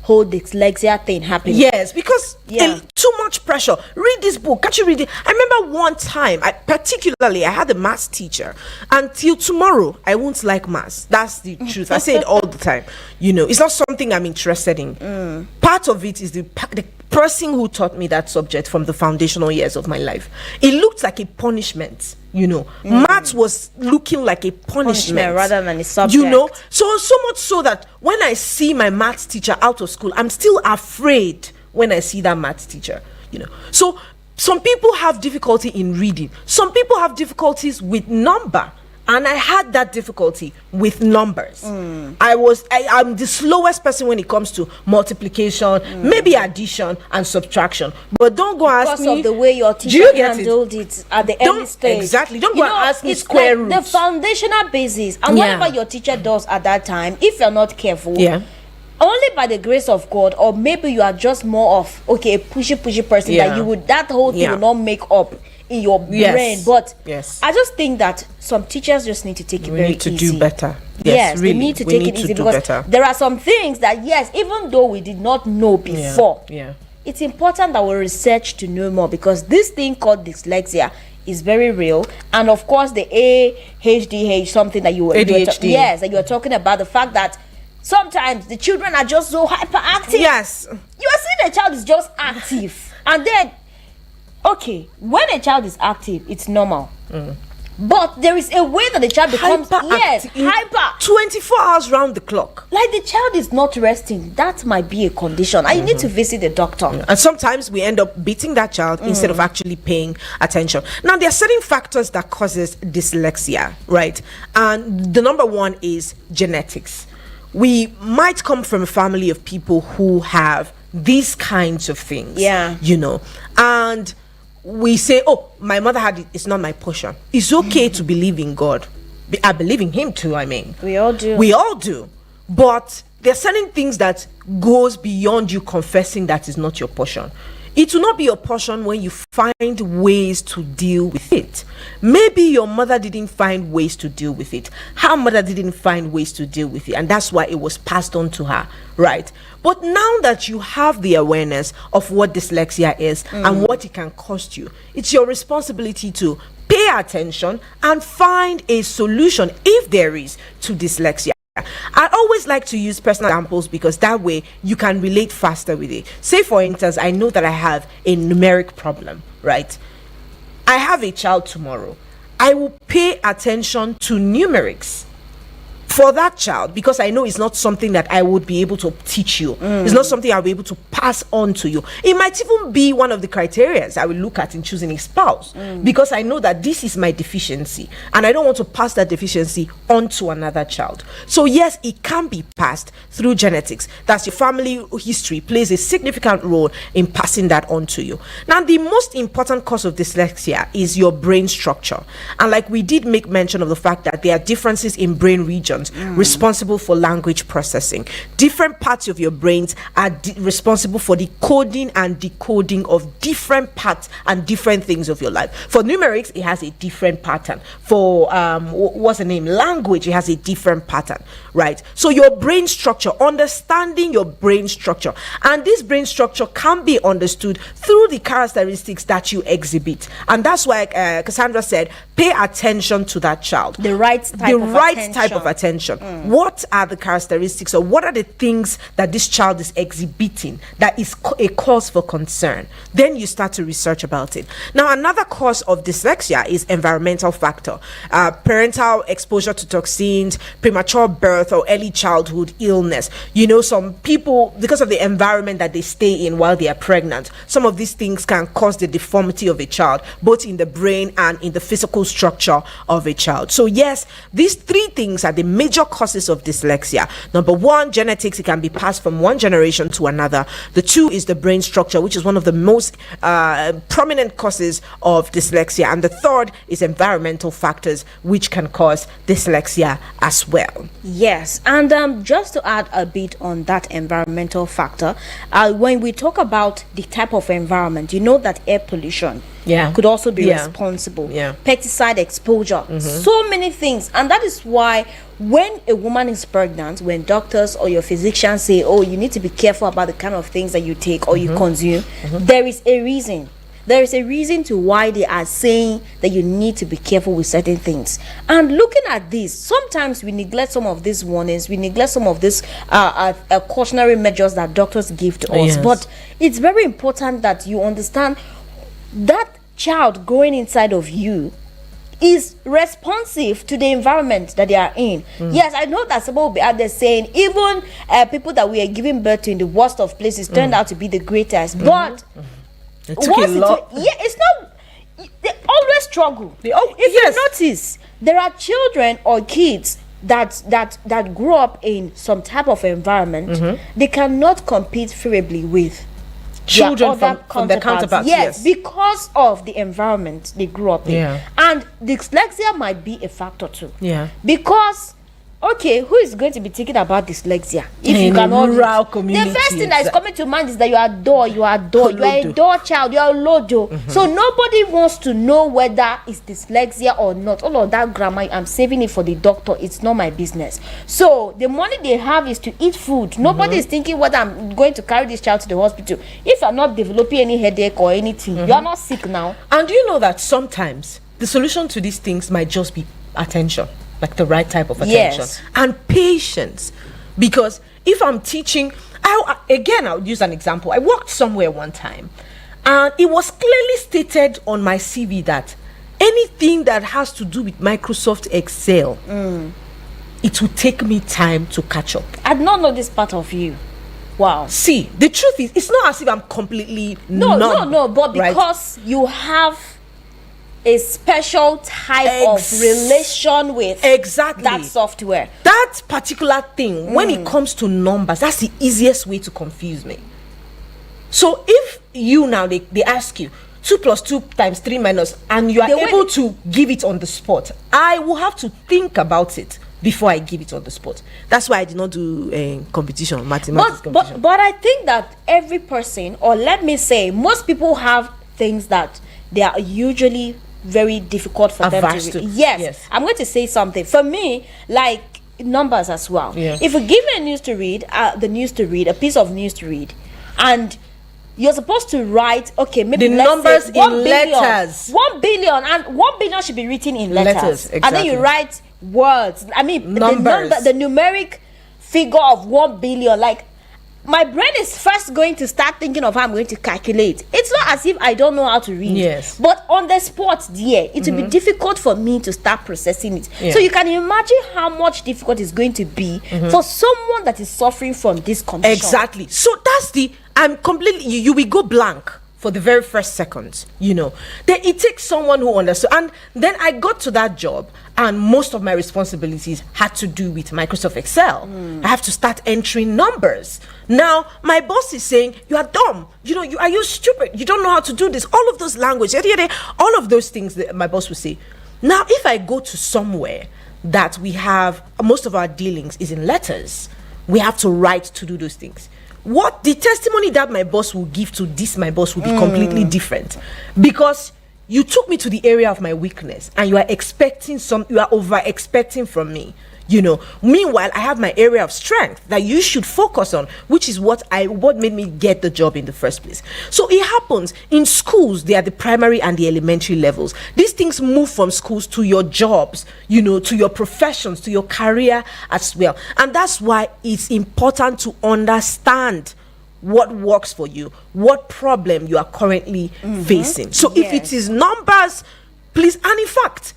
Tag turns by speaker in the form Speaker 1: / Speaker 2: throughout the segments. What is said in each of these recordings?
Speaker 1: whole dyslexia thing happening.
Speaker 2: Yes, because too much pressure. Read this book. Can't you read it? I remember one time, I had a maths teacher. Until tomorrow, I won't like maths. That's the truth. I say it all the time. It's not something I'm interested in. Part of it is the person who taught me that subject from the foundational years of my life. It looked like a punishment. Maths was looking like a punishment
Speaker 1: rather than a subject.
Speaker 2: So much so that when I see my maths teacher out of school, I'm still afraid when I see that maths teacher. So some people have difficulty in reading. Some people have difficulties with number. And I had that difficulty with numbers. I'm the slowest person when it comes to multiplication, maybe addition and subtraction. But don't go ask me.
Speaker 1: Because of the way your teacher handled it at the early stage.
Speaker 2: Exactly. Don't go and ask me square roots.
Speaker 1: The foundational basis. And whatever your teacher does at that time, if you're not careful, only by the grace of God, or maybe you are just more of a pushy person that whole thing will not make up in your brain. But I just think that some teachers just need to take it very easy.
Speaker 2: We need to do better.
Speaker 1: Yes, really. They need to take it easy, because there are some things that even though we did not know before, it's important that we research to know more, because this thing called dyslexia is very real. And of course the ADHD, something that you were that you were talking about, the fact that sometimes the children are just so hyperactive.
Speaker 2: Yes,
Speaker 1: you are seeing a child is just active, and then when a child is active, it's normal. But there is a way that the child becomes hyper
Speaker 2: 24 hours round the clock.
Speaker 1: Like the child is not resting. That might be a condition. I need to visit the doctor.
Speaker 2: And sometimes we end up beating that child instead of actually paying attention. Now, there are certain factors that causes dyslexia, right? And the number one is genetics. We might come from a family of people who have these kinds of things. And we say, my mother had it, it's not my portion. It's okay to believe in God. I believe in him too.
Speaker 1: We all do.
Speaker 2: But there are certain things that goes beyond you confessing that is not your portion. It will not be your portion when you find ways to deal with it. Maybe your mother didn't find ways to deal with it. Her mother didn't find ways to deal with it, and that's why it was passed on to her, right? But now that you have the awareness of what dyslexia is and what it can cost you, it's your responsibility to pay attention and find a solution, if there is, to dyslexia. I always like to use personal examples, because that way you can relate faster with it. Say, for instance, I know that I have a numeric problem, right? I have a child tomorrow. I will pay attention to numerics for that child, because I know it's not something that I would be able to teach you. It's not something I'll be able to pass on to you. It might even be one of the criteria I will look at in choosing a spouse, because I know that this is my deficiency and I don't want to pass that deficiency on to another child. So yes, it can be passed through genetics. That's your family history plays a significant role in passing that on to you. Now, the most important cause of dyslexia is your brain structure. And like we did make mention of the fact that there are differences in brain regions responsible for language processing. Different parts of your brains are responsible for the coding and decoding of different parts and different things of your life. For numerics, it has a different pattern. For language, it has a different pattern, right? So your brain structure, understanding your brain structure, and this brain structure can be understood through the characteristics that you exhibit. And that's why Cassandra said, pay attention to that child.
Speaker 1: The right type of attention.
Speaker 2: What are the characteristics, or what are the things that this child is exhibiting that is a cause for concern? Then you start to research about it. Now, another cause of dyslexia is environmental factor. Parental exposure to toxins, premature birth, or early childhood illness. Some people, because of the environment that they stay in while they are pregnant, some of these things can cause the deformity of a child, both in the brain and in the physical structure of a child. So yes, these three things are the major causes of dyslexia. Number one, genetics. It can be passed from one generation to another. The two is the brain structure, which is one of the most prominent causes of dyslexia. And the third is environmental factors, which can cause dyslexia as well.
Speaker 1: Yes, and just to add a bit on that environmental factor, when we talk about the type of environment, that air pollution could also be responsible. Pesticide exposure, so many things. And that is why when a woman is pregnant, when doctors or your physicians say, oh, you need to be careful about the kind of things that you take or you consume, there is a reason. There is a reason to why they are saying that you need to be careful with certain things. And looking at this, sometimes we neglect some of these warnings, we neglect some of these cautionary measures that doctors give to us. But it's very important that you understand that child growing inside of you is responsive to the environment that they are in. Yes, I know that some will be out there saying even people that we are giving birth to in the worst of places turned out to be the greatest. But
Speaker 2: it took a lot.
Speaker 1: It's not. They always struggle. If you notice, there are children or kids that grow up in some type of environment. They cannot compete favorably with
Speaker 2: children from their counterparts.
Speaker 1: Yes, because of the environment they grew up in. And dyslexia might be a factor too. Because okay, who is going to be thinking about dyslexia if you cannot
Speaker 2: rural community?
Speaker 1: The first thing that is coming to mind is that you are a door child, you are a lodo. So nobody wants to know whether it's dyslexia or not. All of that grammar, I'm saving it for the doctor. It's not my business. So the money they have is to eat food. Nobody is thinking whether I'm going to carry this child to the hospital. If you're not developing any headache or anything, you are not sick now.
Speaker 2: And you know that sometimes the solution to these things might just be attention. Like the right type of attention and patience. Because if I'm teaching, I'll use an example. I worked somewhere one time and it was clearly stated on my CV that anything that has to do with Microsoft Excel, it will take me time to catch up.
Speaker 1: I did not know this part of you. Wow.
Speaker 2: See, the truth is, it's not as if I'm completely
Speaker 1: No, but because you have a special type of relation with that software,
Speaker 2: that particular thing. When it comes to numbers, that's the easiest way to confuse me. So if you now they ask you 2 + 2 × 3 - and you are able to give it on the spot, I will have to think about it before I give it on the spot. That's why I did not do competition, mathematics competition.
Speaker 1: But I think that every person, or let me say most people, have things that they are usually very difficult for them to read. Yes, I'm going to say something. For me, like numbers as well. If you give me a news to read, a piece of news to read, and you're supposed to write, okay, maybe
Speaker 2: the numbers in letters.
Speaker 1: 1 billion, and 1 billion should be written in letters.
Speaker 2: Exactly.
Speaker 1: And then you write words. I mean,
Speaker 2: numbers.
Speaker 1: the numeric figure of 1 billion, like, my brain is first going to start thinking of how I'm going to calculate. It's not as if I don't know how to read. But on the spot, it will be difficult for me to start processing it. So you can imagine how much difficult it's going to be for someone that is suffering from this condition.
Speaker 2: Exactly. So that's I'm completely, you will go blank for the very first second, then it takes someone who understood. And then I got to that job, and most of my responsibilities had to do with Microsoft Excel. I have to start entering numbers. Now my boss is saying, you are dumb, are you stupid, you don't know how to do this, all of those languages, all of those things that my boss would say. Now if I go to somewhere that we have, most of our dealings is in letters, we have to write to do those things. What the testimony that my boss will give to this, my boss will be completely different, because you took me to the area of my weakness and you are over expecting from me. Meanwhile, I have my area of strength that you should focus on, which is what made me get the job in the first place. So it happens in schools. They are the primary and the elementary levels. These things move from schools to your jobs, to your professions, to your career as well. And that's why it's important to understand what works for you, what problem you are currently facing. So if it is numbers, please. And in fact,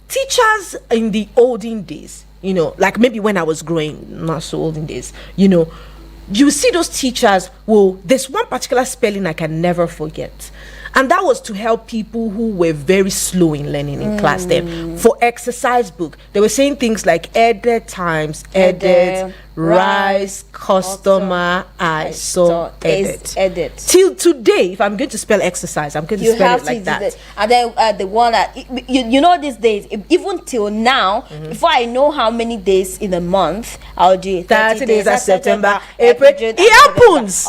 Speaker 2: teachers in the olden days, like maybe when I was growing, not so olden days, you see those teachers, there's one particular spelling I can never forget. And that was to help people who were very slow in learning in class. Then for exercise book, they were saying things like edit times edit rise, customer, I saw, edit. Till today, if I'm going to spell exercise, I'm going to spell it like that.
Speaker 1: And then the one that, you know, these days, even till now, before I know how many days in a month, I'll do it.
Speaker 2: 30 days of September, April. It happens.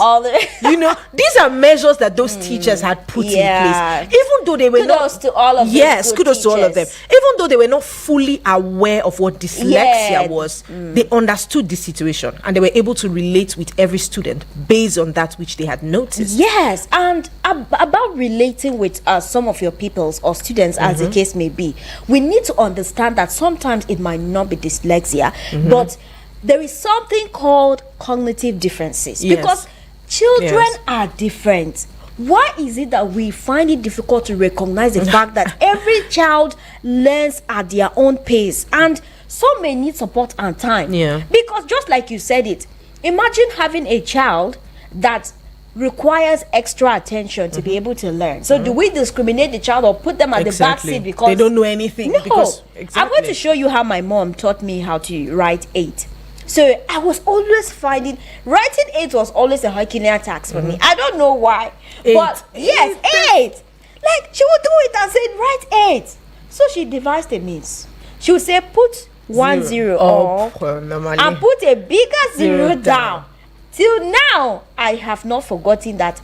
Speaker 2: You know, these are measures that those teachers had put in place. Even though they were
Speaker 1: kudos to all of them.
Speaker 2: Yes, kudos to all of them. Even though they were not fully aware of what dyslexia was, they understood the situation and they were able to relate with every student based on that which they had noticed.
Speaker 1: Yes, and about relating with some of your pupils or students, as the case may be, we need to understand that sometimes it might not be dyslexia, but there is something called cognitive differences, because children are different. Why is it that we find it difficult to recognize the fact that every child learns at their own pace, and some may need support and time? Because just like you said it, imagine having a child that requires extra attention to be able to learn. So do we discriminate the child or put them at the back seat because
Speaker 2: they don't know anything?
Speaker 1: No. Because I'm going to show you how my mom taught me how to write 8. So I was always finding writing 8 was always a Herculean task for me. I don't know why.
Speaker 2: 8.
Speaker 1: But yes, 8. Like she would do it and say, write 8. So she devised a means. She would say, put 1 0 up and put a bigger 0 down. Till now, I have not forgotten that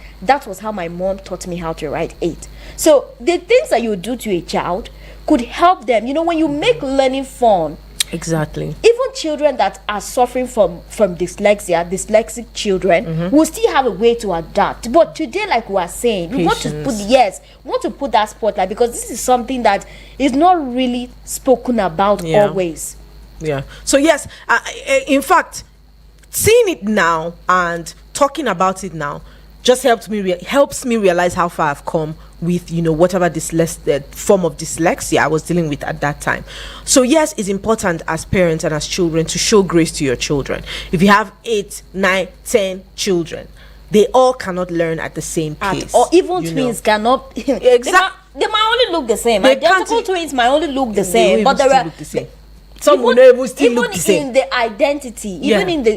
Speaker 1: was how my mom taught me how to write 8. So the things that you do to a child could help them. You know, when you make learning fun.
Speaker 2: Exactly.
Speaker 1: Even children that are suffering from dyslexia, dyslexic children, will still have a way to adapt. But today, like we are saying, we want to put that spotlight, because this is something that is not really spoken about always.
Speaker 2: Yeah. So yes, in fact, seeing it now and talking about it now just helps me realize how far I've come with, you know, whatever form of dyslexia I was dealing with at that time. So yes, it's important as parents and as children to show grace to your children. If you have 8, 9, 10 children, they all cannot learn at the same pace.
Speaker 1: Or even twins cannot. Exactly. They might only look the same. Identical twins might only look the same, but there are.
Speaker 2: Some will never still look the same.
Speaker 1: Even in the identity, even in the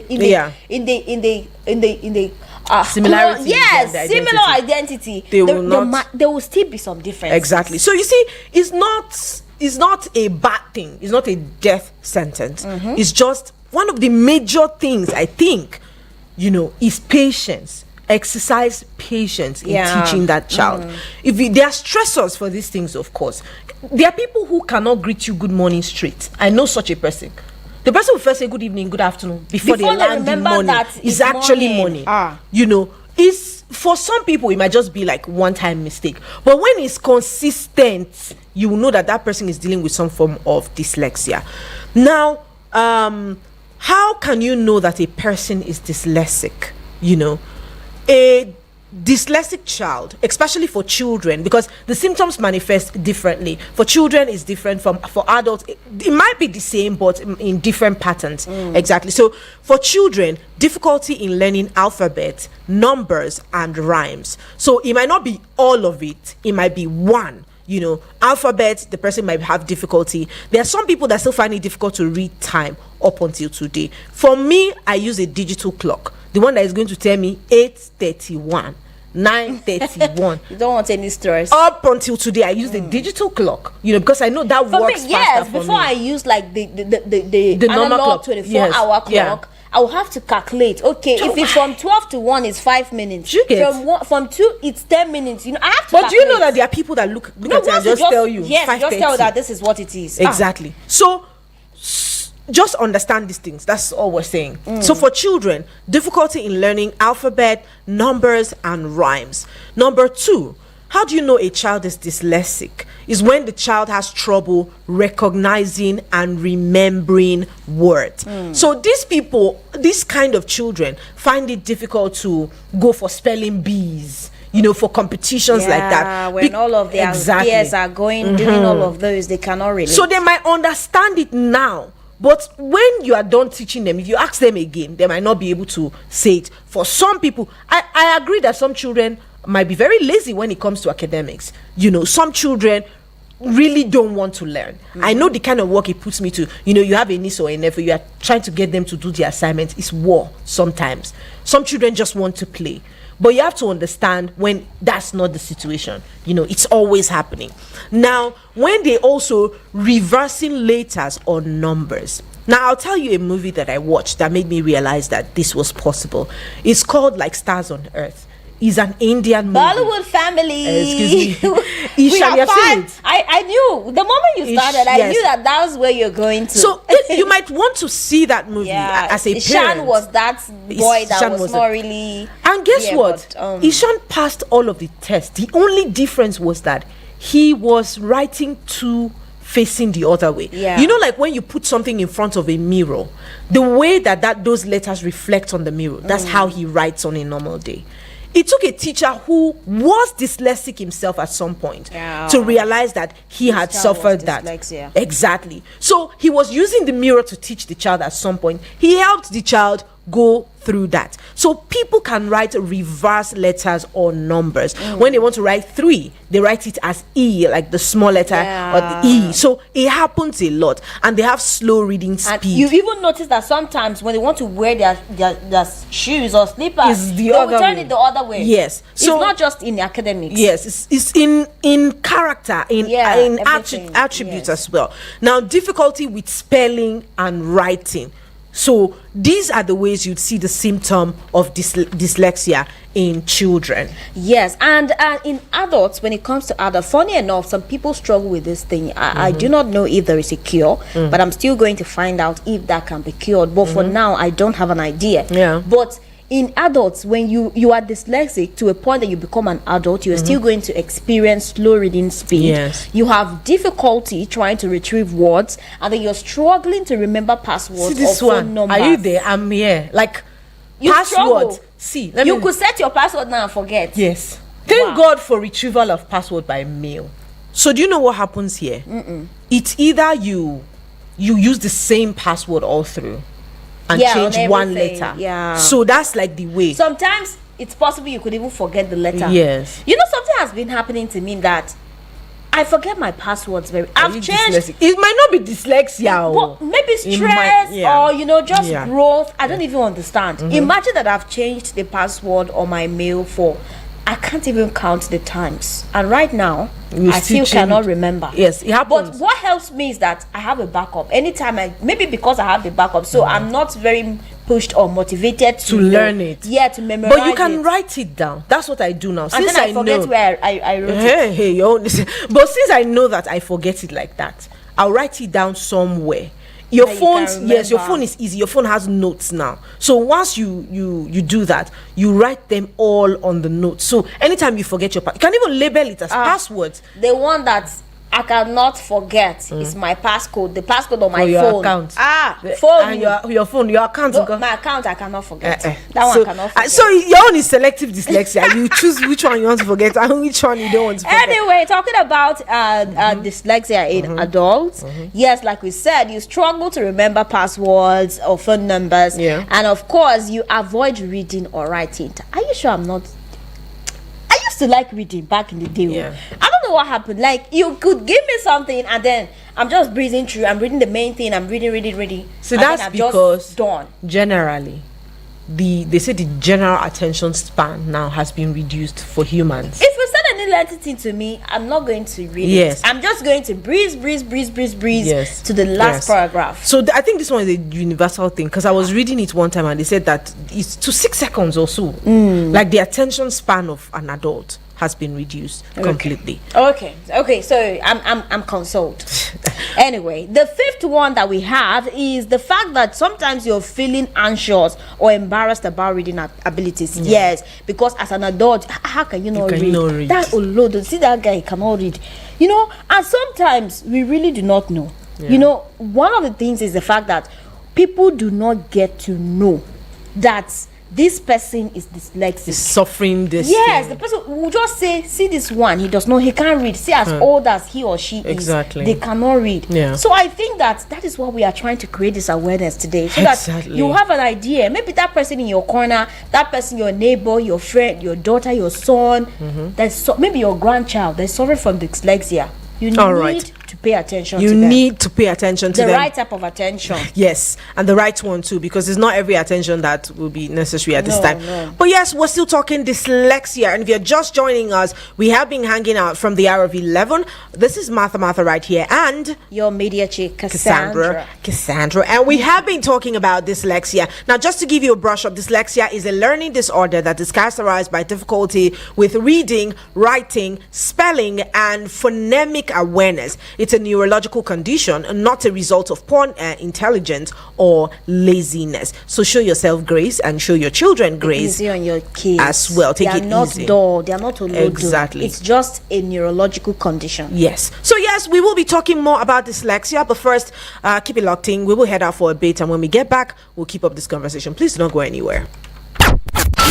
Speaker 2: similarity.
Speaker 1: Yes, similar identity. There will still be some difference.
Speaker 2: Exactly. So you see, it's not a bad thing. It's not a death sentence. It's just one of the major things, I think, you know, is patience. Exercise patience in teaching that child. There are stressors for these things, of course. There are people who cannot greet you good morning straight. I know such a person. The person will first say good evening, good afternoon before they land the morning. It's actually morning. You know, for some people it might just be like one-time mistake, but when it's consistent, you will know that person is dealing with some form of dyslexia. Now, how can you know that a person is dyslexic? You know, a dyslexic child, especially for children, because the symptoms manifest differently. For children is different from for adults. It might be the same, but in different patterns. Exactly. So for children, difficulty in learning alphabet, numbers, and rhymes. So it might not be all of it. It might be one. You know, alphabet, the person might have difficulty. There are some people that still find it difficult to read time up until today. For me, I use a digital clock, the one that is going to tell me 8:31, 9:31.
Speaker 1: You don't want any stress.
Speaker 2: Up until today, I use the digital clock, you know, because I know that works faster for me.
Speaker 1: Before I use like the analog 24-hour clock, I will have to calculate. Okay, if it's from 12 to 1, it's 5 minutes. From 2, it's 10 minutes. You know, I have to.
Speaker 2: But do you know that there are people that look at it and just tell you?
Speaker 1: Yes, just tell that this is what it is.
Speaker 2: Exactly. So just understand these things. That's all we're saying. So for children, difficulty in learning alphabet, numbers, and rhymes. Number 2, how do you know a child is dyslexic? Is when the child has trouble recognizing and remembering words. So these kind of children find it difficult to go for spelling bees, you know, for competitions like that.
Speaker 1: When all of their peers are doing all of those, they cannot relate.
Speaker 2: So they might understand it now, but when you are done teaching them, if you ask them again, they might not be able to say it. For some people, I agree that some children might be very lazy when it comes to academics. You know, some children really don't want to learn. I know the kind of work it puts me to. You have a niece or a nephew, you are trying to get them to do the assignment. It's war sometimes. Some children just want to play. But you have to understand when that's not the situation. It's always happening. Now, when they also reversing letters or numbers. Now, I'll tell you a movie that I watched that made me realize that this was possible. It's called like Stars on Earth. Is an Indian movie.
Speaker 1: Bollywood family.
Speaker 2: Excuse me.
Speaker 1: We are fine. I knew the moment you started. I knew that was where you're going to.
Speaker 2: So you might want to see that movie as a parent.
Speaker 1: Ishan was that boy that was not really.
Speaker 2: And guess what? Ishan passed all of the tests. The only difference was that he was writing to facing the other way. Like when you put something in front of a mirror, the way that those letters reflect on the mirror, that's how he writes on a normal day. It took a teacher who was dyslexic himself at some point to realize that he had suffered that.
Speaker 1: Dyslexia.
Speaker 2: Exactly. So he was using the mirror to teach the child at some point. He helped the child go through that. So people can write reverse letters or numbers. When they want to write 3, they write it as E, like the small letter or the E. So it happens a lot, and they have slow reading speed.
Speaker 1: And you even notice that sometimes when they want to wear their shoes or slippers, they will turn it the other way.
Speaker 2: Yes.
Speaker 1: So it's not just in academics.
Speaker 2: Yes, it's in character, in attributes as well. Now, difficulty with spelling and writing. So these are the ways you'd see the symptom of dyslexia in children.
Speaker 1: Yes, and in adults, when it comes to adults, funny enough, some people struggle with this thing. I do not know if there is a cure, but I'm still going to find out if that can be cured. But for now, I don't have an idea. But in adults, when you are dyslexic to a point that you become an adult, you're still going to experience slow reading speed. You have difficulty trying to retrieve words, and then you're struggling to remember passwords or phone numbers.
Speaker 2: Are you there? I'm here. Like,
Speaker 1: you
Speaker 2: password.
Speaker 1: You could set your password now and forget.
Speaker 2: Yes. Thank God for retrieval of password by mail. So do you know what happens here? It's either you use the same password all through and change one letter. So that's like the way.
Speaker 1: Sometimes it's possible you could even forget the letter.
Speaker 2: Yes.
Speaker 1: Something has been happening to me that I forget my passwords I've changed.
Speaker 2: Dyslexic? It might not be dyslexia.
Speaker 1: But maybe stress or just growth. I don't even understand. Imagine that I've changed the password on my mail for I can't even count the times. And right now, I still cannot remember.
Speaker 2: Yes, it happens.
Speaker 1: But what helps me is that I have a backup. Anytime maybe because I have the backup, so I'm not very pushed or motivated to
Speaker 2: learn it.
Speaker 1: Yeah, to memorize it.
Speaker 2: But you can write it down. That's what I do now.
Speaker 1: And then I forget where I wrote it.
Speaker 2: But since I know that I forget it like that, I'll write it down somewhere. Your phone, your phone is easy. Your phone has notes now. So once you do that, you write them all on the notes. So anytime you forget you can even label it as passwords.
Speaker 1: The one that I cannot forget is my passcode. The passcode on my phone.
Speaker 2: Account.
Speaker 1: Phone.
Speaker 2: And your phone, your account.
Speaker 1: No, my account I cannot forget. That one cannot forget.
Speaker 2: So your own is selective dyslexia. You choose which one you want to forget and which one you don't want to forget.
Speaker 1: Anyway, talking about dyslexia in adults, yes, like we said, you struggle to remember passwords or phone numbers, and of course you avoid reading or writing. Are you sure I'm not? I used to like reading back in the day. I don't know what happened. Like, you could give me something and then I'm just breezing through. I'm reading the main thing. I'm reading.
Speaker 2: So that's because generally they say the general attention span now has been reduced for humans.
Speaker 1: If you send any letter thing to me, I'm not going to read it. I'm just going to breeze to the last paragraph.
Speaker 2: So I think this one is a universal thing, because I was reading it one time and they said that it's to 6 seconds or so. Like the attention span of an adult has been reduced completely.
Speaker 1: Okay, so I'm consoled. Anyway, the fifth one that we have is the fact that sometimes you're feeling anxious or embarrassed about reading abilities. Yes, because as an adult, how can you not read? That see that guy cannot read. And sometimes we really do not know. One of the things is the fact that people do not get to know that this person is dyslexic,
Speaker 2: is suffering this
Speaker 1: thing. The person will just say, see this one, he can't read. See, as old as he or she is, they cannot read. So I think that is what we are trying to create, this awareness today, so that you have an idea. Maybe that person in your corner, that person, your neighbor, your friend, your daughter, your son, maybe your grandchild, they're suffering from dyslexia. You need to pay attention to
Speaker 2: them.
Speaker 1: You
Speaker 2: need to pay attention to
Speaker 1: the
Speaker 2: them.
Speaker 1: right type of attention.
Speaker 2: Yes, and the right one too, because it's not every attention that will be necessary at this time.
Speaker 1: No.
Speaker 2: But yes, we're still talking dyslexia, and if you're just joining us, we have been hanging out from the hour of 11. This is Martha right here, and
Speaker 1: your media chick, Cassandra,
Speaker 2: and we have been talking about dyslexia. Now, just to give you a brush up, dyslexia is a learning disorder that is characterized by difficulty with reading, writing, spelling, and phonemic awareness. It's a neurological condition, not a result of poor intelligence or laziness. So show yourself grace and show your children grace.
Speaker 1: Easy on your kids
Speaker 2: as well. Take it easy.
Speaker 1: They are not dull. They are not olodo.
Speaker 2: Exactly.
Speaker 1: It's just a neurological condition.
Speaker 2: Yes. So yes, we will be talking more about dyslexia, but first, keep it locked in. We will head out for a bit, and when we get back, we'll keep up this conversation. Please don't go anywhere.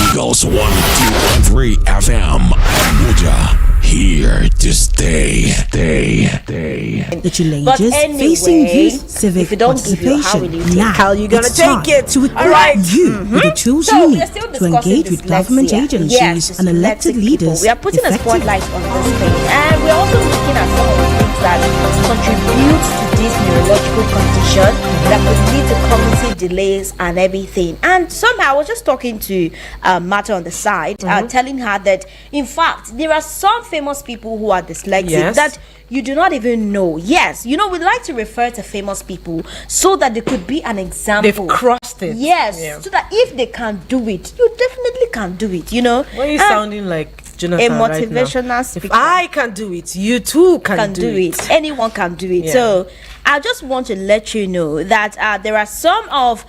Speaker 3: Eagles 102.3 FM, Abuja. Here to stay.
Speaker 4: The challenges facing youth civic participation. Now,
Speaker 2: how are you gonna take it?
Speaker 4: To equip you with the tools you need to engage with government agencies and elected leaders.
Speaker 1: We are putting a spotlight on this thing, and we're also looking at some of the things that contribute to this neurological condition that could lead to cognitive delays and everything. And somehow I was just talking to Martha on the side, telling her that in fact there are some famous people who are dyslexic that you do not even know. Yes, we like to refer to famous people so that they could be an example.
Speaker 2: They've crossed it.
Speaker 1: Yes, so that if they can do it, you definitely can do it.
Speaker 2: Why are you sounding like Jonathan
Speaker 1: a motivational
Speaker 2: right
Speaker 1: speaker?
Speaker 2: If I can do it, you too can do it.
Speaker 1: Anyone can do it. So I just want to let you know that there are some of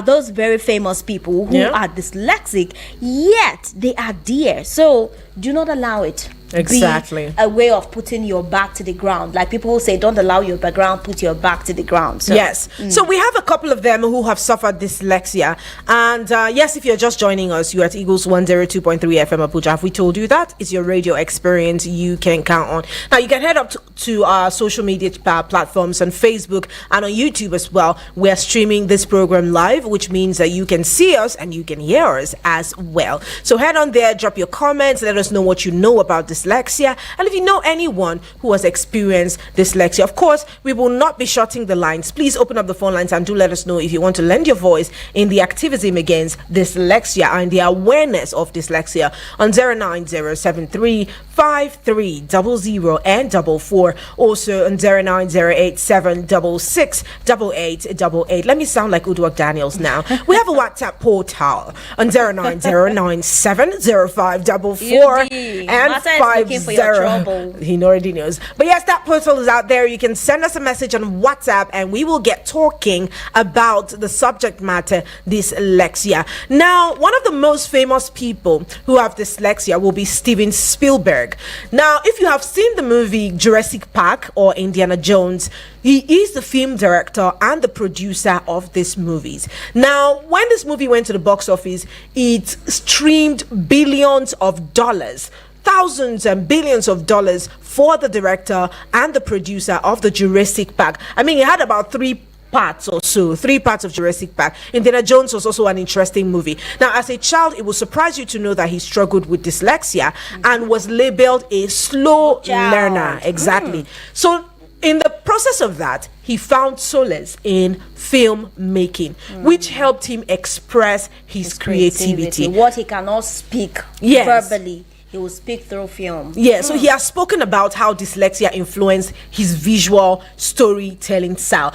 Speaker 1: those very famous people who are dyslexic, yet they are dear. So do not allow it.
Speaker 2: Exactly.
Speaker 1: Be a way of putting your back to the ground. Like people who say, don't allow your background, put your back to the ground. So,
Speaker 2: yes. So we have a couple of them who have suffered dyslexia. And yes, if you're just joining us, you're at Eagles 102.3 FM Abuja. Have we told you that? It's your radio experience you can count on. Now, you can head up to our social media platforms on Facebook and on YouTube as well. We're streaming this program live, which means that you can see us and you can hear us as well. So head on there, drop your comments, let us know what you know about dyslexia, and if you know anyone who has experienced dyslexia. Of course, we will not be shutting the lines. Please open up the phone lines and do let us know if you want to lend your voice in the activism against dyslexia and the awareness of dyslexia on 090735300 and 44. Also on 09087668888. Let me sound like Uduak Daniels now. We have a WhatsApp portal on 090970544 and 50. He already knows. But yes, that portal is out there. You can send us a message on WhatsApp and we will get talking about the subject matter, dyslexia. Now, one of the most famous people who have dyslexia will be Steven Spielberg. Now, if you have seen the movie Jurassic Park or Indiana Jones, he is the film director and the producer of these movies. Now, when this movie went to the box office, it streamed billions of dollars. Thousands and billions of dollars for the director and the producer of the Jurassic Park. I mean, he had about three parts of Jurassic Park. Indiana Jones was also an interesting movie. Now, as a child, it will surprise you to know that he struggled with dyslexia and was labeled a slow learner. Exactly. So in the process of that, he found solace in film making, which helped him express his creativity.
Speaker 1: What he cannot speak verbally, he will speak through film.
Speaker 2: Yeah, so he has spoken about how dyslexia influenced his visual storytelling style.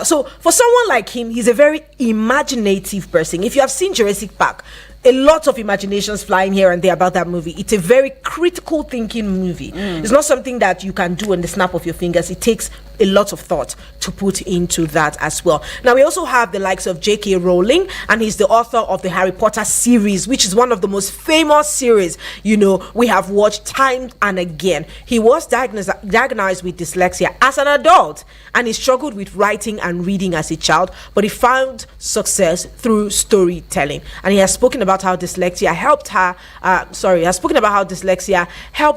Speaker 2: So for someone like him, he's a very imaginative person. If you have seen Jurassic Park, a lot of imaginations flying here and there about that movie. It's a very critical thinking movie. It's not something that you can do in the snap of your fingers. It takes a lot of thought to put into that as well. Now, we also have the likes of J.K. Rowling, and he's the author of the Harry Potter series, which is one of the most famous series, we have watched time and again. He was diagnosed with dyslexia as an adult, and he struggled with writing and reading as a child, but he found success through storytelling. And he has spoken about how dyslexia helped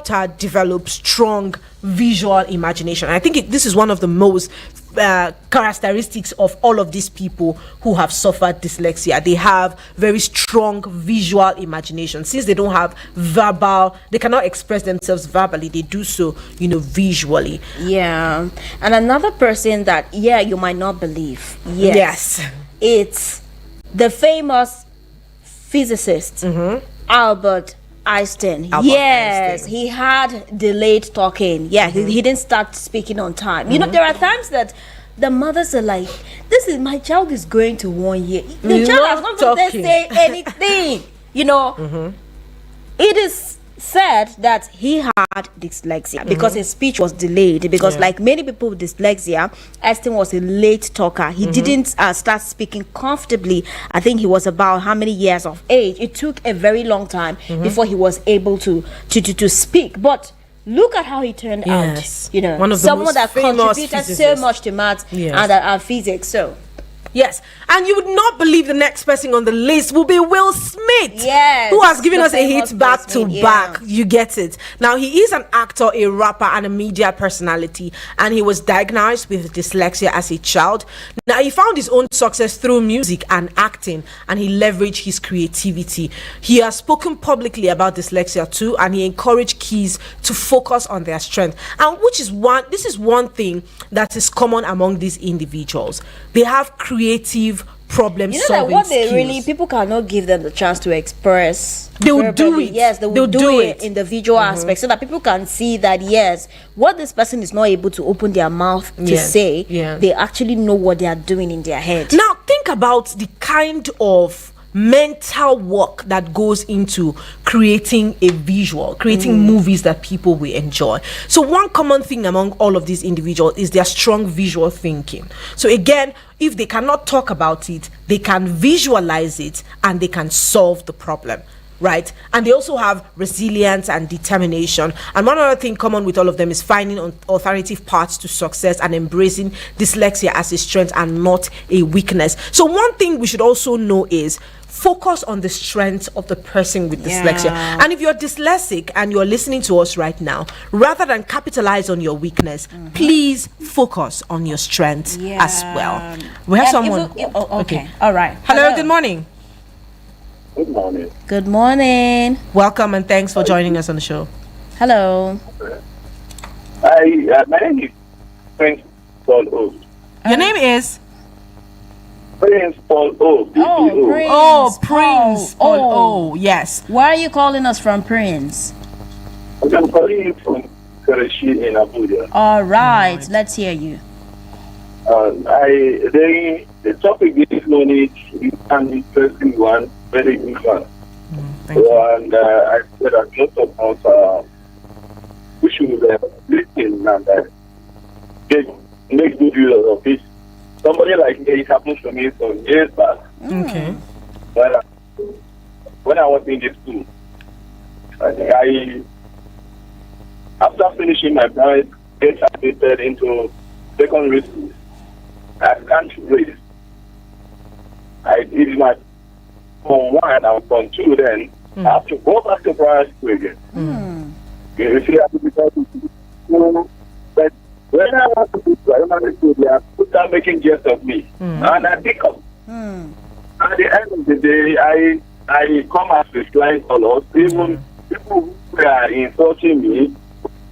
Speaker 2: her develop strong visual imagination. I think this is one one of the most characteristics of all of these people who have suffered dyslexia. They have very strong visual imagination. Since they don't have they cannot express themselves verbally, they do so, visually.
Speaker 1: Yeah. And another person that, you might not believe. Yes. It's the famous physicist, Albert Einstein. Einstein. He had delayed talking. He didn't start speaking on time. There are times that the mothers are like, my child is going to 1 year. The child has not going to say anything. It is said that he had dyslexia because his speech was delayed, because like many people with dyslexia, Einstein was a late talker. He didn't start speaking comfortably. I think he was about how many years of age. It took a very long time before he was able to speak. But look at how he turned out.
Speaker 2: One of the
Speaker 1: someone
Speaker 2: most
Speaker 1: that contributed
Speaker 2: physicists.
Speaker 1: so much to maths and physics. So
Speaker 2: yes, and you would not believe the next person on the list will be Will Smith, who has given us a hit back to back. You get it. Now, he is an actor, a rapper, and a media personality, and he was diagnosed with dyslexia as a child. Now, he found his own success through music and acting, and he leveraged his creativity. He has spoken publicly about dyslexia too, and he encouraged kids to focus on their strength, and this is one thing that is common among these individuals. They have creative problem solving
Speaker 1: what
Speaker 2: skills.
Speaker 1: people cannot give them the chance to express.
Speaker 2: They will do it.
Speaker 1: Yes, they will do it in the visual aspect, so that people can see that what this person is not able to open their mouth to say, they actually know what they are doing in their head.
Speaker 2: Now think about the kind of mental work that goes into creating a visual, creating movies that people will enjoy. So one common thing among all of these individuals is their strong visual thinking. So again, if they cannot talk about it, they can visualize it and they can solve the problem. Right? And they also have resilience and determination. And one other thing common with all of them is finding alternative paths to success and embracing dyslexia as a strength and not a weakness. So one thing we should also know is focus on the strengths of the person with dyslexia. And if you're dyslexic and you're listening to us right now, rather than capitalize on your weakness, please focus on your strengths as well. We have someone.
Speaker 1: Okay. All right.
Speaker 2: Hello, good morning.
Speaker 5: Good morning.
Speaker 1: Good morning.
Speaker 2: Welcome and thanks for joining us on the show.
Speaker 1: Hello.
Speaker 5: My name is Prince Paul O.
Speaker 2: Your name is?
Speaker 5: Prince Paul O.
Speaker 2: Prince Paul O. Yes.
Speaker 1: Where are you calling us from, Prince?
Speaker 5: I'm calling you from Karachi in Abuja.
Speaker 1: All right. Let's hear you.
Speaker 5: The topic this morning is an interesting one, very good one. And I said a lot about we should listen and make good use of it. Somebody like me, it happened to me some years back.
Speaker 2: Okay.
Speaker 5: When I was in the school, after finishing my primary, get admitted into secondary school. I can't read. I did my Form 1 and Form 2 then. I have to go back to primary school again. You see, I have to be school. But when I want to do primary school, they have put down making jest of me. And I pick up. At the end of the day, I come out with flying colors. Even people who are insulting me,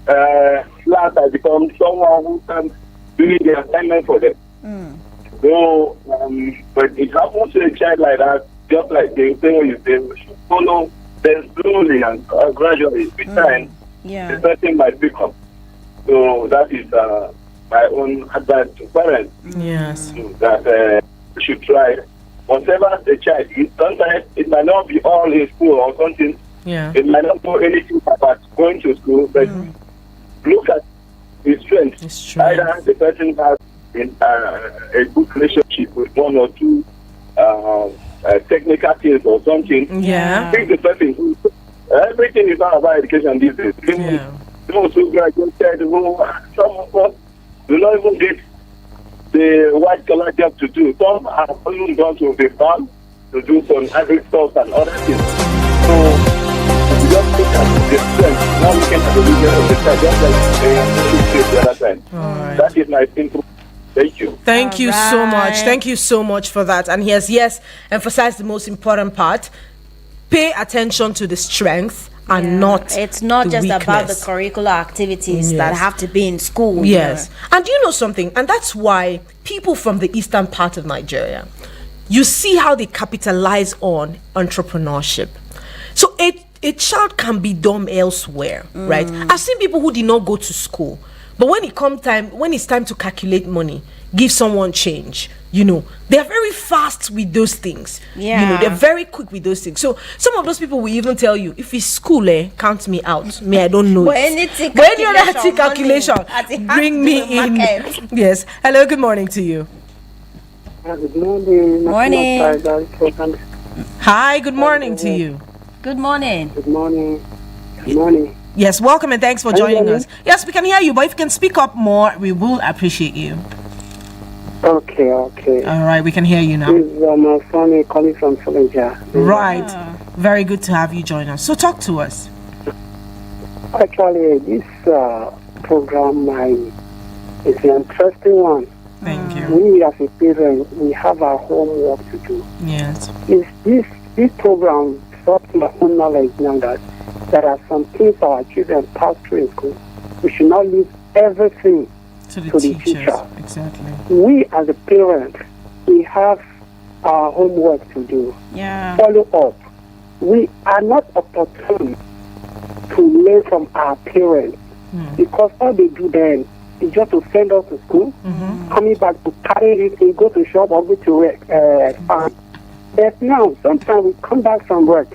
Speaker 5: last I become someone who can do the assignment for them. So, but it happens to a child like that, just like the thing when you say, we should follow them slowly and gradually, with time, the person might pick up. So that is my own advice to parents.
Speaker 2: Yes.
Speaker 5: That we should try. Whatever the child is, sometimes it might not be all in school or something.
Speaker 2: Yeah.
Speaker 5: It might not know anything about going to school, but look at his strength. Either the person has a good relationship with one or two technical skills or something.
Speaker 2: Yeah.
Speaker 5: I think the person, everything is not about education these days. Those who graduated, some of us do not even get the white collar job to do. Some are even gone to the farm to do some agri stuff and other things. So, you just look at the strength, not looking at the region of the side, just like the other side. That is my input. Thank you.
Speaker 2: Thank you so much. Thank you so much for that. And yes, emphasize the most important part. Pay attention to the strength and not
Speaker 1: it's not
Speaker 2: the
Speaker 1: just
Speaker 2: weakness.
Speaker 1: about the curricular activities that have to be in school.
Speaker 2: Yes. And you know something? And that's why people from the eastern part of Nigeria, you see how they capitalize on entrepreneurship. So a child can be dumb elsewhere, right? I've seen people who did not go to school, but when it's time to calculate money, give someone change, they're very fast with those things. They're very quick with those things. So some of those people will even tell you, if it's school, count me out. Me, I don't know.
Speaker 1: But any other
Speaker 2: calculation, bring me in. Yes. Hello, good morning to you.
Speaker 6: Good morning.
Speaker 1: Morning.
Speaker 2: Hi, good morning to you.
Speaker 1: Good morning.
Speaker 6: Good morning. Good morning.
Speaker 2: Yes, welcome and thanks for joining us. Yes, we can hear you, but if you can speak up more, we will appreciate you.
Speaker 6: Okay.
Speaker 2: All right, we can hear you now.
Speaker 6: This is my son calling from Soldier.
Speaker 2: Right. Very good to have you join us. So talk to us.
Speaker 6: Actually, this program is an interesting one.
Speaker 2: Thank you.
Speaker 6: We as a parent, we have our homework to do.
Speaker 2: Yes.
Speaker 6: This program brought to my own knowledge now that there are some things our children pass through in school. We should not leave everything
Speaker 2: to the
Speaker 6: teachers.
Speaker 2: teacher. Exactly.
Speaker 6: We as a parent, we have our homework to do.
Speaker 1: Yeah.
Speaker 6: Follow up. We are not opportune to learn from our parents because all they do then is just to send us to school, coming back to carry it and go to shop or go to work. Farm. But now, sometimes we come back from work.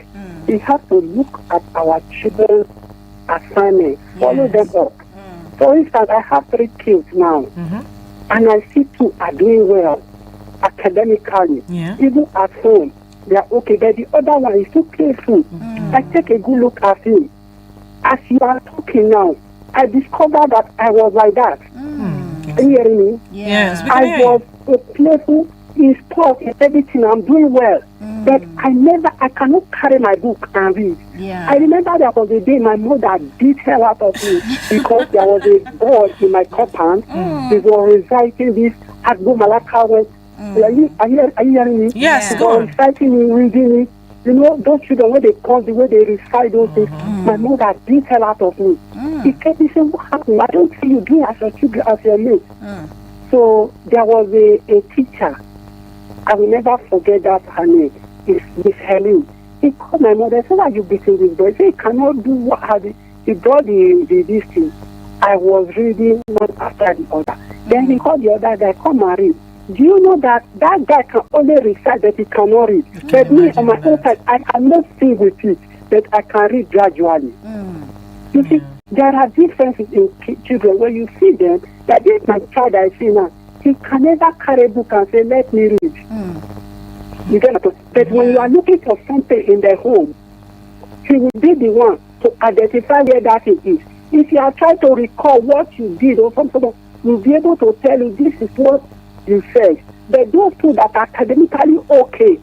Speaker 6: We have to look at our children's assignments, follow them up. For instance, I have 3 kids now, and I see 2 are doing well academically. Even at home, they are okay, but the other one is too playful. I take a good look at him. As you are talking now, I discovered that I was like that. Are you hearing me?
Speaker 2: Yes.
Speaker 6: I was a playful in sport, in everything. I'm doing well. But I cannot carry my book and read. I remember there was a day my mother beat hell out of me because there was a boy in my compound. They were reciting this Agbo Malaka West. Are you hearing me?
Speaker 2: Yes,
Speaker 6: they
Speaker 2: go
Speaker 6: were
Speaker 2: on.
Speaker 6: reciting me, reading me. Those children, when they come, the way they recite those things, my mother beat hell out of me. He kept me saying, what happened? I don't see you doing as your children, as your mate. So there was a teacher. I will never forget that her name. It's Miss Helen. He called my mother and said, why are you beating this boy? He said, he cannot do what he brought this thing. I was reading one after the other. Then he called the other guy, come and read. Do you know that guy can only recite that he cannot read? But me, on my own side, I cannot sing with it, but I can read gradually. You see, there are differences in children. When you see them, that this my child I see now, he can never carry a book and say, let me read. You get it? But when you are looking for something in the home, he will be the one to identify where that thing is. If you are trying to recall what you did or something, you'll be able to tell you this is what you said. But those two that are academically okay,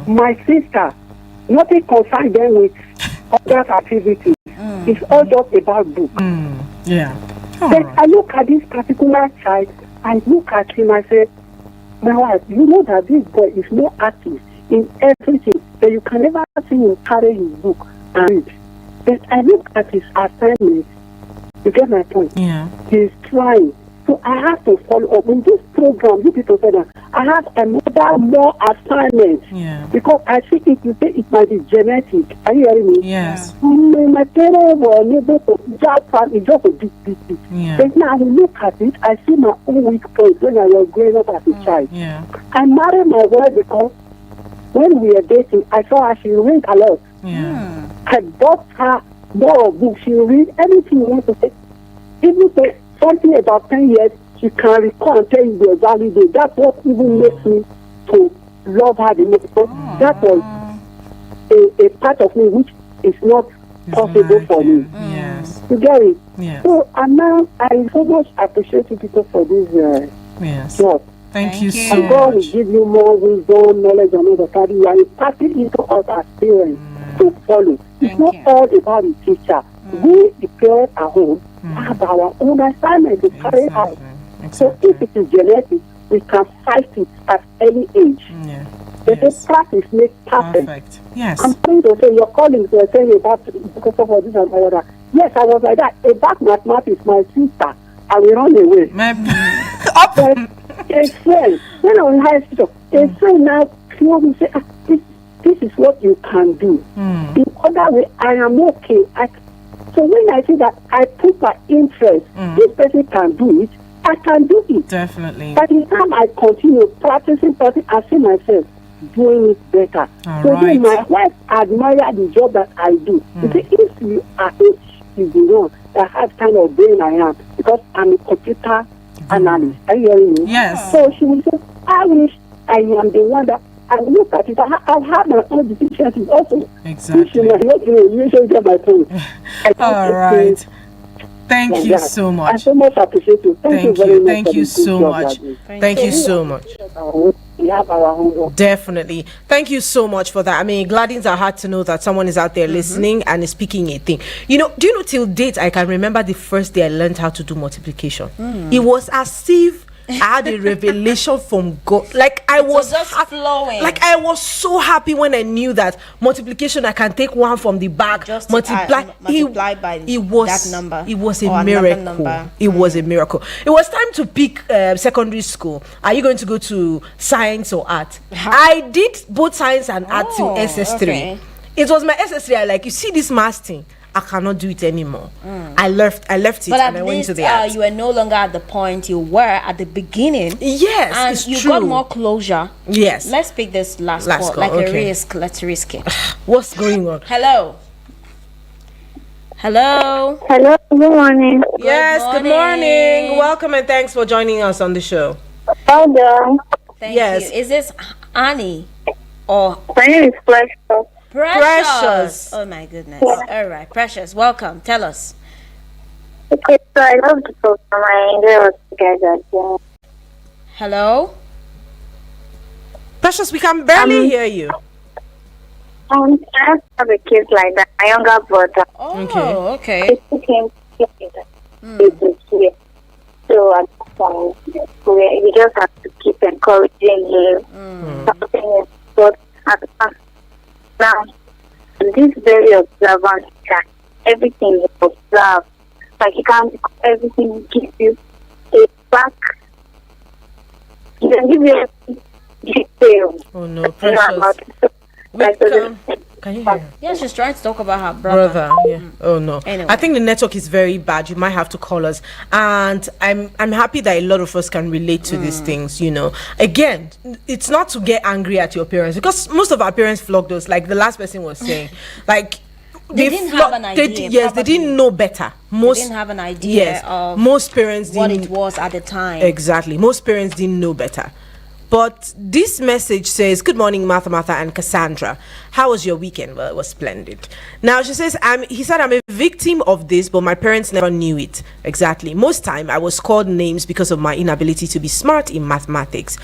Speaker 6: my sister, nothing concerns them with other activities. It's all just about books. But I look at this particular child, I look at him, I say, my wife, you know that this boy is more active in everything, but you can never see him carry his book and read. But I look at his assignments, you get my point? He's trying. So I have to follow up. In this program, you people say that I have another more assignment. Because I see it, you say it might be genetic. Are you hearing me?
Speaker 2: Yes.
Speaker 6: My parents were unable to just it's just a big. But now I look at it, I see my own weak points when I was growing up as a child. I married my wife because when we were dating, I saw her, she read a lot. I bought her more books. She read anything you want to say. Even though something about 10 years, she can recall and tell you the value day. That's what even makes me to love her the most. That was a part of me which is not possible for me. You get it? So, and now I so much appreciate you people for this job.
Speaker 2: Thank you so
Speaker 6: And God will
Speaker 2: much.
Speaker 6: give you more wisdom, knowledge, and understanding. You are imparting into us as parents to follow. It's not all about the teacher. We, the parents at home, have our own assignment to carry out. So if it is genetic, we can fight it at any age. Yes. Practice makes perfect.
Speaker 2: Yes.
Speaker 6: I'm trying to say, your colleagues were saying about because of this and all that. Yes, I was like that. About mathematics, my sister, I will run away. But a friend, when I was in high school, a friend now came and say, this is what you can do. The other way, I am okay. So when I see that I put my interest, this person can do it, I can do it.
Speaker 2: Definitely.
Speaker 6: By the time I continue practicing, I see myself doing it better. Then my wife admire the job that I do. You see, if you are the one that has kind of brain I am, because I'm a computer analyst. Are you hearing me?
Speaker 2: Yes.
Speaker 6: So she will say, I wish I am the one that I look at it. I've had my own deficiencies also.
Speaker 2: Exactly. All right. Thank you so much.
Speaker 6: I so much appreciate you. Thank you very much.
Speaker 2: Thank you so much. Thank you so much.
Speaker 6: We have our homework.
Speaker 2: Definitely. Thank you so much for that. I mean, it gladdens our heart to know that someone is out there listening and is speaking a thing. You know, do you know, till date, I can remember the first day I learned how to do multiplication. It was as if I had a revelation from God. Like I was
Speaker 1: just flowing.
Speaker 2: Like I was so happy when I knew that multiplication, I can take one from the back,
Speaker 1: just
Speaker 2: multiply
Speaker 1: by that number.
Speaker 2: It was a miracle. It was a miracle. It was time to pick secondary school. Are you going to go to science or art? I did both science and art till SS3.
Speaker 1: Okay.
Speaker 2: It was my SS3. I like, you see this math thing, I cannot do it anymore. I left it,
Speaker 1: but
Speaker 2: and I went to the art.
Speaker 1: You were no longer at the point you were at the beginning.
Speaker 2: Yes,
Speaker 1: and
Speaker 2: it's
Speaker 1: you
Speaker 2: true.
Speaker 1: got more closure.
Speaker 2: Yes.
Speaker 1: Let's pick this last call. Like a risk. Let's risk it.
Speaker 2: What's going on?
Speaker 1: Hello.
Speaker 7: Hello, good morning.
Speaker 2: Yes, good morning. Welcome and thanks for joining us on the show.
Speaker 7: Well done.
Speaker 1: Thank you. Is this Annie or
Speaker 7: my name is Precious?
Speaker 1: Precious. Oh my goodness. Yeah. All right, Precious, welcome. Tell us.
Speaker 7: Okay, so I love the program. I enjoy what you guys are doing.
Speaker 1: Hello?
Speaker 2: Precious, we can barely hear you.
Speaker 7: I have a kid like that, my younger brother.
Speaker 1: Oh, okay.
Speaker 7: He came here. So at this point, we just have to keep encouraging him. Something is good at the time. Now, this very observant guy, everything is observed. Like you can't, everything gives you a back. He can give you a detail.
Speaker 2: Oh no, Precious. Can you hear?
Speaker 1: Yeah, she's trying to talk about her brother.
Speaker 2: Yeah. Oh no.
Speaker 1: Anyway.
Speaker 2: I think the network is very bad. You might have to call us. And I'm happy that a lot of us can relate to these things, you know. Again, it's not to get angry at your parents, because most of our parents flogged us, like the last person was saying. Like
Speaker 1: they didn't have an idea.
Speaker 2: They didn't know better.
Speaker 1: They didn't have an idea of
Speaker 2: most parents
Speaker 1: what
Speaker 2: didn't,
Speaker 1: it was at the time.
Speaker 2: Exactly. Most parents didn't know better. But this message says, good morning, Martha and Cassandra. How was your weekend? Well, it was splendid. Now, she says, he said, I'm a victim of this, but my parents never knew it. Exactly. Most time, I was called names because of my inability to be smart in mathematics.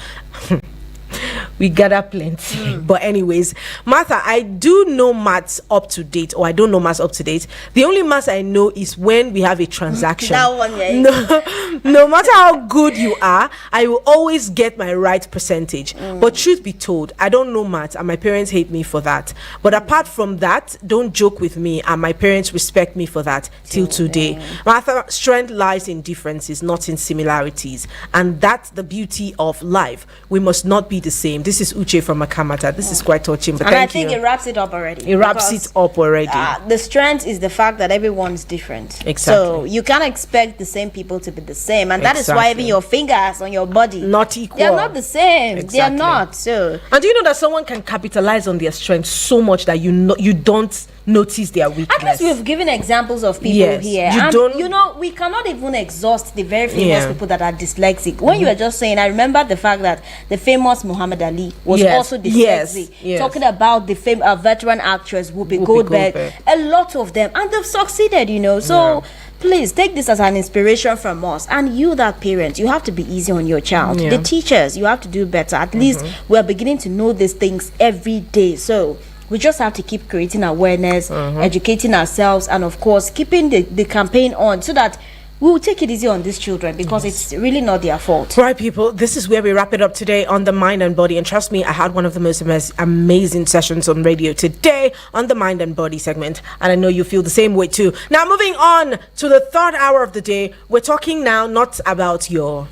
Speaker 2: We gather plenty. But anyways, Martha, I do know maths up to date, or I don't know maths up to date. The only maths I know is when we have a transaction.
Speaker 1: That one, yeah.
Speaker 2: No matter how good you are, I will always get my right percentage. But truth be told, I don't know maths, and my parents hate me for that. But apart from that, don't joke with me, and my parents respect me for that till today. Martha, strength lies in differences, not in similarities. And that's the beauty of life. We must not be the same. This is Uche from Makamata. This is quite touching, but
Speaker 1: and
Speaker 2: thank
Speaker 1: I think
Speaker 2: you.
Speaker 1: it wraps it up already.
Speaker 2: It wraps it up already.
Speaker 1: The strength is the fact that everyone's different.
Speaker 2: Exactly.
Speaker 1: So you can't expect the same people to be the same, and that is why even your fingers on your body
Speaker 2: not equal.
Speaker 1: They are not the same.
Speaker 2: Exactly.
Speaker 1: They are not. So,
Speaker 2: and do you know that someone can capitalize on their strength so much that you don't notice their weakness?
Speaker 1: At least we've given examples of people here. You know, we cannot even exhaust the very famous people that are dyslexic. When you were just saying, I remember the fact that the famous Muhammad Ali was also dyslexic. Talking about the veteran actress Whoopi Goldberg. A lot of them, and they've succeeded, you know. So please take this as an inspiration from us. And you, that parent, you have to be easy on your child. The teachers, you have to do better. At least we're beginning to know these things every day. So We just have to keep creating awareness, educating ourselves, and of course keeping the campaign on, so that we will take it easy on these children, because it's really not their fault.
Speaker 2: Right, people, this is where we wrap it up today on The Mind and Body. And trust me, I had one of the most amazing sessions on radio today on the Mind and Body segment. And I know you feel the same way too. Now, moving on to the third hour of the day, we're talking now not about your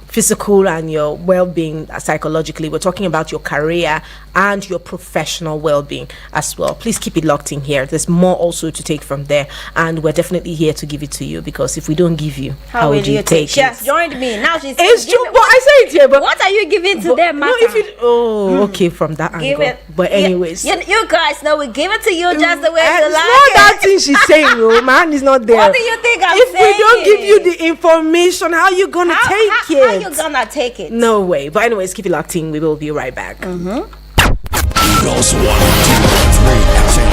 Speaker 2: physical and your well-being psychologically. We're talking about your career and your professional well-being as well. Please keep it locked in here. There's more also to take from there, and we're definitely here to give it to you, because if we don't give you, how will you take it?
Speaker 1: She has joined me now. She's
Speaker 2: it's true, but I say it here, but
Speaker 1: what are you giving to them,
Speaker 2: no, okay, from that angle. But anyways,
Speaker 1: you guys know we give it to you just the way you like
Speaker 2: not
Speaker 1: it.
Speaker 2: that thing she's saying. Oh, man is not there.
Speaker 1: What do you think I'm
Speaker 2: saying? If we don't give you the information, how you gonna take it?
Speaker 1: How you gonna take it?
Speaker 2: No way. But anyways, keep it locked in. We will be right back.
Speaker 3: Eagles 1, 2, 3 FM.